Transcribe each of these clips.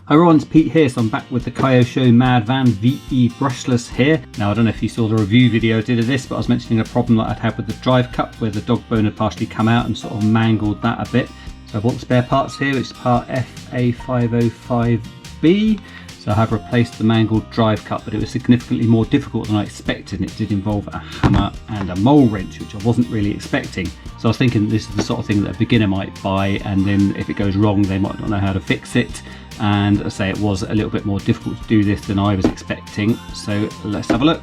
Hi everyone, it's Pete here, so I'm back with the Kyosho Mad Van VE Brushless here. Now I don't know if you saw the review video I did of this, but I was mentioning a problem that I'd had with the drive cup where the dog bone had partially come out and sort of mangled that a bit. So I bought the spare parts here, which is part FA505B. So I have replaced the mangled drive cup, but it was significantly more difficult than I expected, and it did involve a hammer and a mole wrench, which I wasn't really expecting. So I was thinking this is the sort of thing that a beginner might buy, and then if it goes wrong they might not know how to fix it. And I say it was a little bit more difficult to do this than I was expecting, so let's have a look.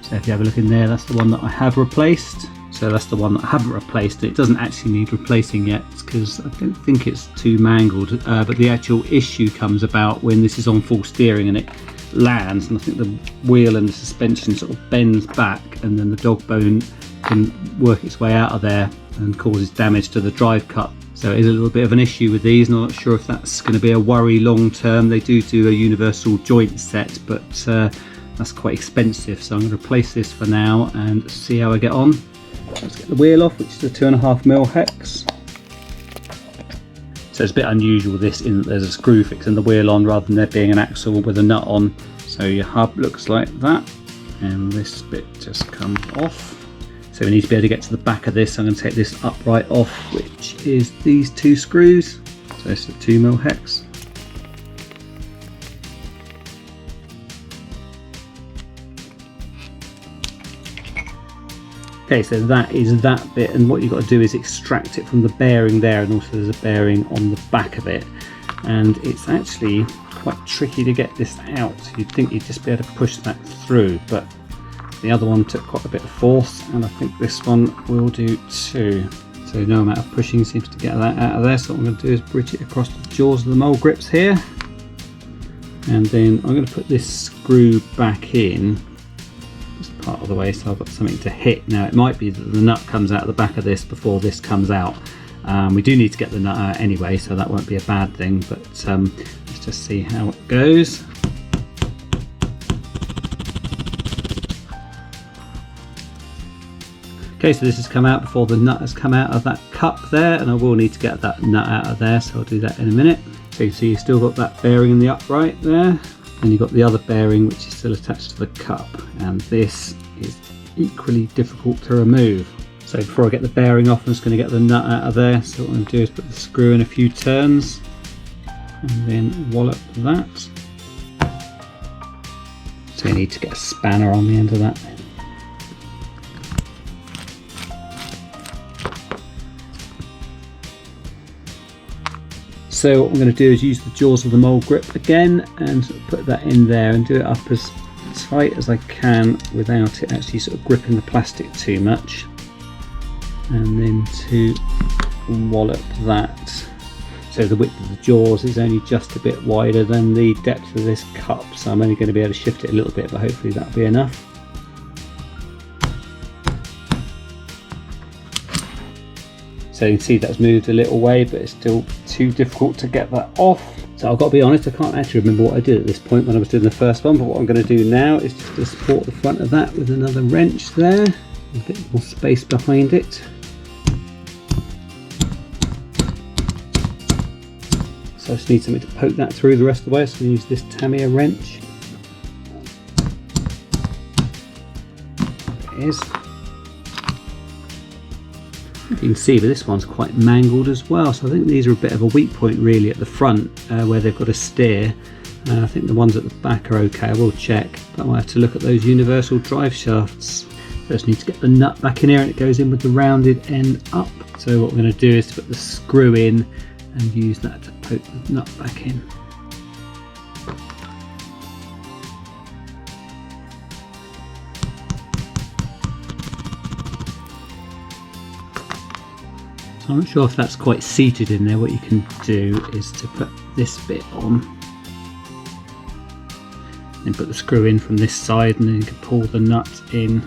So if you have a look in there, that's the one that I have replaced. So that's the one that I haven't replaced. It doesn't actually need replacing yet because I don't think it's too mangled, but the actual issue comes about when this is on full steering and it lands, and I think the wheel and the suspension sort of bends back, and then the dog bone can work its way out of there and causes damage to the drive cup. So it is a little bit of an issue with these, and I'm not sure if that's going to be a worry long term. They do a universal joint set, but that's quite expensive, so I'm going to replace this for now and see how I get on. Let's get the wheel off, which is a 2.5mm hex. So it's a bit unusual this in that there's a screw fixing the wheel on rather than there being an axle with a nut on. So your hub looks like that, and this bit just comes off. So we need to be able to get to the back of this. I'm going to take this upright off, which is these two screws. So it's a 2mm hex. Okay, so that is that bit, and what you've got to do is extract it from the bearing there, and also there's a bearing on the back of it. And it's actually quite tricky to get this out. You'd think you'd just be able to push that through, but the other one took quite a bit of force, and I think this one will do too. So no amount of pushing seems to get that out of there. So what I'm going to do is bridge it across the jaws of the mole grips here, and then I'm going to put this screw back in just part of the way, so I've got something to hit. Now it might be that the nut comes out the back of this before this comes out. We do need to get the nut out anyway, so that won't be a bad thing, but let's just see how it goes. Okay, so this has come out before the nut has come out of that cup there, and I will need to get that nut out of there, so I'll do that in a minute. So you see you've still got that bearing in the upright there, and you've got the other bearing which is still attached to the cup, and this is equally difficult to remove. So before I get the bearing off, I'm just going to get the nut out of there. So what I'm going to do is put the screw in a few turns and then wallop that. So you need to get a spanner on the end of that. So what I'm going to do is use the jaws of the mole grip again and sort of put that in there and do it up as tight as I can without it actually sort of gripping the plastic too much, and then to wallop that. So the width of the jaws is only just a bit wider than the depth of this cup, so I'm only going to be able to shift it a little bit, but hopefully that'll be enough. So you can see that's moved a little way, but it's still too difficult to get that off. So I've got to be honest, I can't actually remember what I did at this point when I was doing the first one, but what I'm going to do now is just to support the front of that with another wrench there, a bit more space behind it. So I just need something to poke that through the rest of the way, so I'm going to use this Tamiya wrench. There it is. You can see, but this one's quite mangled as well, so I think these are a bit of a weak point really at the front where they've got a steer. I think the ones at the back are okay, I will check, but I might have to look at those universal drive shafts. So I just need to get the nut back in here, and it goes in with the rounded end up. So what we're going to do is to put the screw in and use that to poke the nut back in. So I'm not sure if that's quite seated in there. What you can do is to put this bit on and put the screw in from this side, and then you can pull the nut in.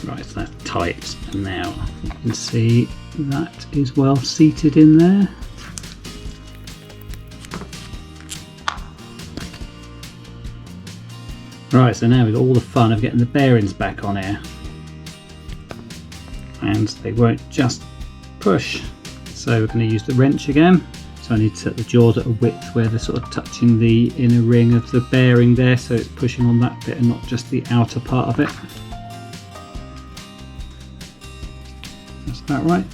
Right, so that's tight, and now you can see that is well seated in there. Right, so now we've got all the fun of getting the bearings back on here, and they won't just push. So we're going to use the wrench again. So I need to set the jaws at a width where they're sort of touching the inner ring of the bearing there, so it's pushing on that bit and not just the outer part of it. That's about right.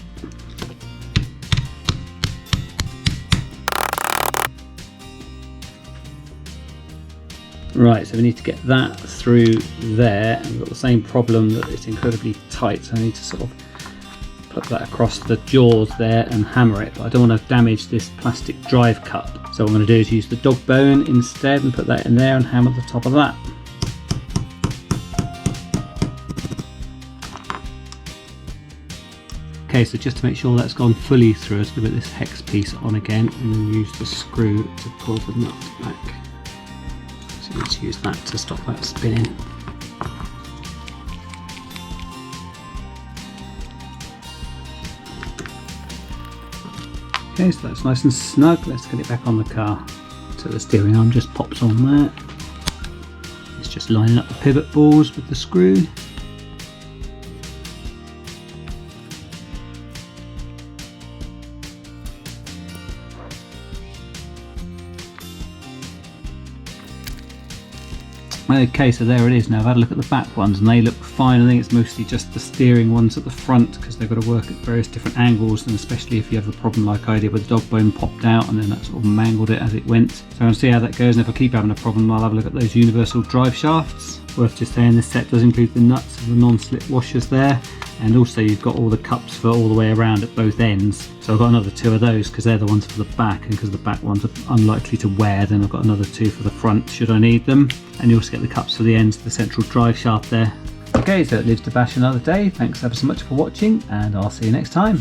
Right, so we need to get that through there, and we've got the same problem that it's incredibly tight, so I need to sort of put that across the jaws there and hammer it, but I don't want to damage this plastic drive cup. So what I'm going to do is use the dog bone instead and put that in there and hammer the top of that. Okay, so just to make sure that's gone fully through, let's put this hex piece on again and then use the screw to pull the nut back. So let's use that to stop that spinning. Okay, so that's nice and snug. Let's get it back on the car. So the steering arm just pops on there. It's just lining up the pivot balls with the screw. Okay, so there it is now. I've had a look at the back ones and they look fine. I think it's mostly just the steering ones at the front because they've got to work at various different angles, and especially if you have a problem like I did where the dog bone popped out and then that sort of mangled it as it went. So I'm going to see how that goes, and if I keep having a problem I'll have a look at those universal drive shafts. Worth just saying this set does include the nuts and the non-slip washers there, and also you've got all the cups for all the way around at both ends. So I've got another 2 of those because they're the ones for the back, and because the back ones are unlikely to wear, then I've got another 2 for the front should I need them. And you also get the cups for the ends of the central drive shaft there. Okay, so it lives to bash another day. Thanks ever so much for watching, and I'll see you next time.